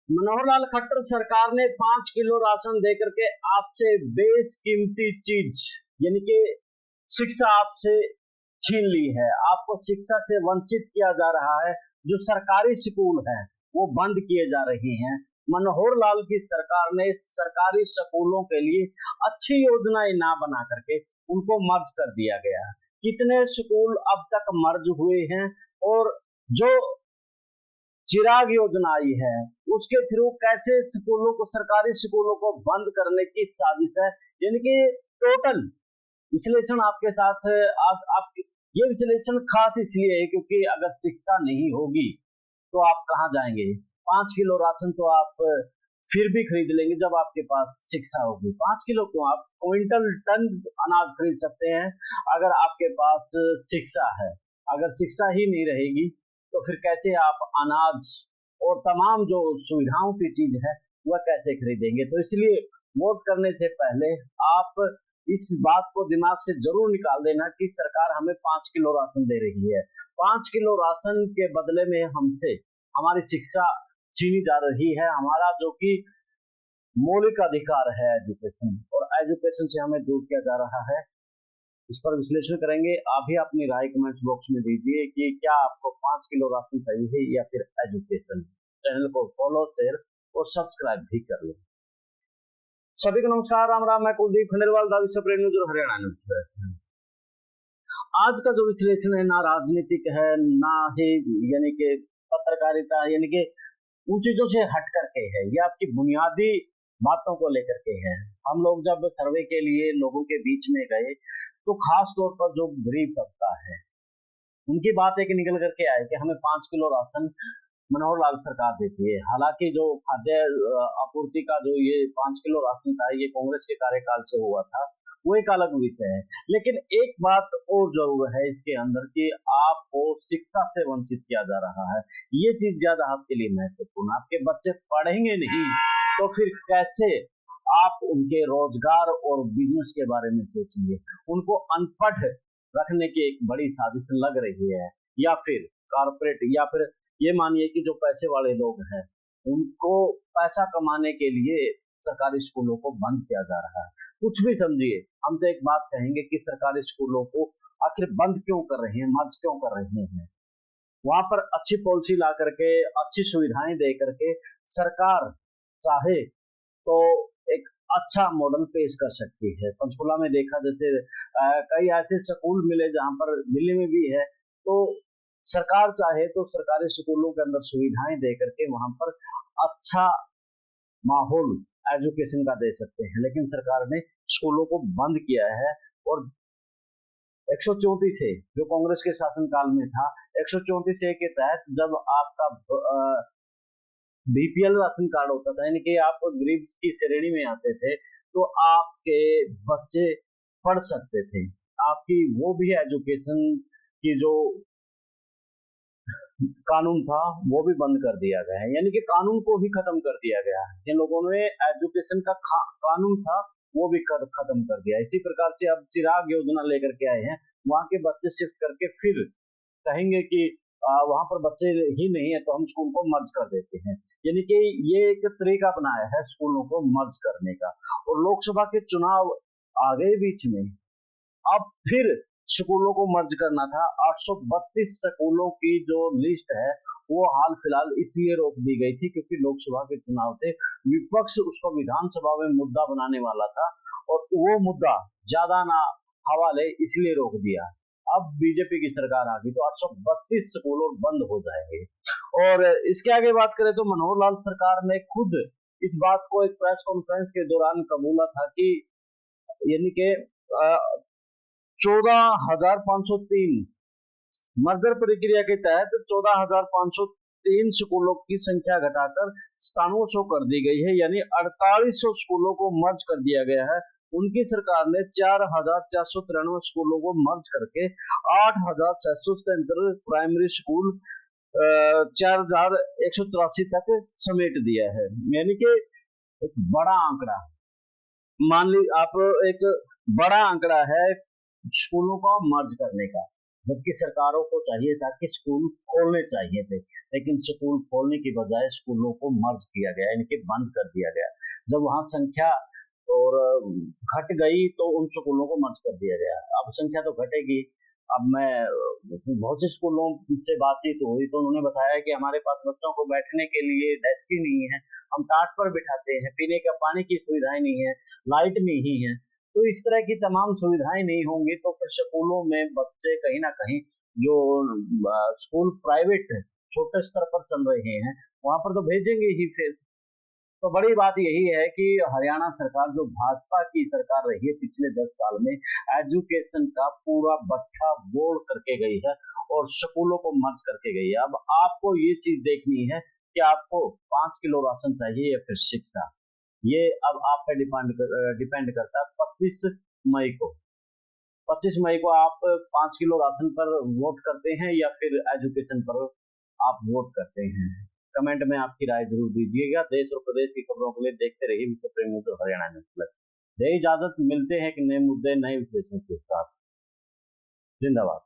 मनोहर लाल खट्टर सरकार ने 5 kilo ration देकर के आपसे बेशकीमती चीज यानी कि शिक्षा आपसे छीन ली है। आपको शिक्षा से वंचित किया जा रहा है। जो सरकारी स्कूल हैं वो बंद किए जा रहे हैं। मनोहर लाल की सरकार ने सरकारी स्कूलों के लिए अच्छी योजनाएं ना बना करके उनको मर्ज कर दिया गया है। कितने स्कूल अब तक मर्ज हुए हैं और जो चिराग योजना आई है उसके थ्रू कैसे स्कूलों को सरकारी स्कूलों को बंद करने की साजिश है, यानी कि टोटल विश्लेषण आपके साथ आप ये विश्लेषण खास इसलिए है क्योंकि अगर शिक्षा नहीं होगी तो आप कहाँ जाएंगे। 5 किलो राशन तो आप फिर भी खरीद लेंगे जब आपके पास शिक्षा होगी। 5 किलो क्यों, आप क्विंटल टन अनाज खरीद सकते हैं अगर आपके पास शिक्षा है। अगर शिक्षा ही नहीं रहेगी तो फिर कैसे आप अनाज और तमाम जो सुविधाओं की चीज है वह कैसे खरीदेंगे। तो इसलिए वोट करने से पहले आप इस बात को दिमाग से जरूर निकाल देना कि सरकार हमें 5 किलो राशन दे रही है। 5 किलो राशन के बदले में हमसे हमारी शिक्षा छीनी जा रही है। हमारा जो कि मौलिक अधिकार है एजुकेशन, और एजुकेशन से हमें दूर किया जा रहा है। इस पर विश्लेषण करेंगे। आप भी अपनी राय कमेंट बॉक्स में दीजिए कि क्या आपको 5 किलो राशन चाहिए या फिर एजुकेशन। चैनल को फॉलो, शेयर और सब्सक्राइब भी कर लें। सभी को नमस्कार, राम राम। मैं कुलदीप खंडेलवाल, द विश्व प्रेम न्यूज और हरियाणा न्यूज। आज का जो विश्लेषण है ना राजनीतिक है ना ही यानी कि पत्रकारिता यानी कि उन चीजों से हट करके है। ये आपकी बुनियादी बातों को लेकर के है। हम लोग जब सर्वे के लिए लोगों के बीच में गए तो खास तौर पर जो गरीब तबका है उनकी बात एक निकल करके आए कि हमें 5 किलो राशन मनोहर लाल सरकार देती है। हालांकि जो खाद्य आपूर्ति का जो ये 5 किलो राशन था ये कांग्रेस के कार्यकाल से हुआ था, वो एक अलग विषय है। लेकिन एक बात और जरूर है इसके अंदर कि आपको शिक्षा से वंचित किया जा रहा है। ये चीज ज्यादा आपके लिए महत्वपूर्ण। आपके बच्चे पढ़ेंगे नहीं तो फिर कैसे आप उनके रोजगार और बिजनेस के बारे में सोचेंगे। उनको अनपढ़ रखने की एक बड़ी साजिश लग रही है, या फिर कारपोरेट, या फिर ये मानिए कि जो पैसे वाले लोग हैं उनको पैसा कमाने के लिए सरकारी स्कूलों को बंद किया जा रहा है। कुछ भी समझिए, हम तो एक बात कहेंगे कि सरकारी स्कूलों को आखिर बंद क्यों कर रहे हैं, मर्ज क्यों कर रहे हैं। वहां पर अच्छी पॉलिसी ला करके, अच्छी सुविधाएं दे करके सरकार चाहे तो एक अच्छा मॉडल पेश कर सकती है। पंचकुला में देखा जैसे कई ऐसे स्कूल मिले जहां पर, दिल्ली में भी है, तो सरकार चाहे तो सरकारी स्कूलों के अंदर सुविधाएं दे करके वहां पर अच्छा माहौल एजुकेशन का दे सकते हैं। लेकिन सरकार ने स्कूलों को बंद किया है। और 134 है जो कांग्रेस के शासनकाल में था, 134 ए के तहत जब आपका बीपीएल राशन कार्ड होता था यानी कि आप गरीब की श्रेणी में आते थे तो आपके बच्चे पढ़ सकते थे। आपकी वो भी एजुकेशन की जो कानून था वो भी बंद कर दिया गया है, यानी कि कानून को ही खत्म कर दिया गया है। जिन लोगों ने एजुकेशन का कानून था वो भी खत्म कर दिया। इसी प्रकार से अब चिराग योजना लेकर के आए हैं। वहां के बच्चे शिफ्ट करके फिर कहेंगे कि वहां पर बच्चे ही नहीं है तो हम स्कूल को मर्ज कर देते हैं। यानी कि ये एक तरीका बनाया है स्कूलों को मर्ज करने का। और लोकसभा के चुनाव आ गए बीच में, अब फिर स्कूलों को मर्ज करना था। 832 स्कूलों की जो लिस्ट है वो हाल फिलहाल इसलिए रोक दी गई थी क्योंकि लोकसभा के चुनाव थे। विपक्ष उसको विधानसभा में मुद्दा बनाने वाला था और वो मुद्दा ज्यादा ना हवा ले इसलिए रोक दिया। अब बीजेपी की सरकार आ गई तो 832 स्कूल और बंद हो जाएंगे। और इसके आगे बात करें तो मनोहर लाल सरकार ने खुद इस बात को एक प्रेस कॉन्फ्रेंस के दौरान कबूला था कि यानी कि 14,503 मर्जर प्रक्रिया के तहत 14,503 स्कूलों की संख्या घटाकर 9700 कर दी गई है, यानी 4800 स्कूलों को मर्ज कर दिया गया है। उनकी सरकार ने 4,493 स्कूलों को मर्ज करके 8,673 प्राइमरी स्कूल 4,183 तक समेट दिया है। यानी कि एक बड़ा आंकड़ा, मान ली आप, एक बड़ा आंकड़ा है स्कूलों को मर्ज करने का। जबकि सरकारों को चाहिए था कि स्कूल खोलने चाहिए थे, लेकिन स्कूल खोलने की बजाय स्कूलों को मर्ज किया गया, इनके बंद कर दिया गया। जब वहाँ संख्या और घट गई तो उन स्कूलों को मर्ज कर दिया गया। अब संख्या तो घटेगी। अब मैं बहुत से स्कूलों से बातचीत हुई तो उन्होंने बताया कि हमारे पास बच्चों को बैठने के लिए डेस्क ही नहीं है, हम टाट पर बिठाते हैं, पीने का पानी की सुविधाएं नहीं है, लाइट नहीं है। तो इस तरह की तमाम सुविधाएं नहीं होंगी तो फिर स्कूलों में बच्चे कहीं ना कहीं जो स्कूल प्राइवेट छोटे स्तर पर चल रहे हैं वहां पर तो भेजेंगे ही फिर। तो बड़ी बात यही है कि हरियाणा सरकार जो भाजपा की सरकार रही है पिछले 10 साल में, एजुकेशन का पूरा बट्टा बोल करके गई है और स्कूलों को मर्ज करके गई है। अब आपको ये चीज देखनी है कि आपको 5 किलो राशन चाहिए या फिर शिक्षा। ये अब आप पे डिपेंड करता है। 25 मई को 25 मई को आप 5 किलो राशन पर वोट करते हैं या फिर एजुकेशन पर आप वोट करते हैं? कमेंट में आपकी राय जरूर दीजिएगा। देश और प्रदेश की खबरों के लिए देखते रहिए विश्व प्रेम न्यूज़ और हरियाणा न्यूज प्लस। दे इजाजत, मिलते हैं एक नए मुद्दे नए विश्लेषण के साथ। जिंदाबाद।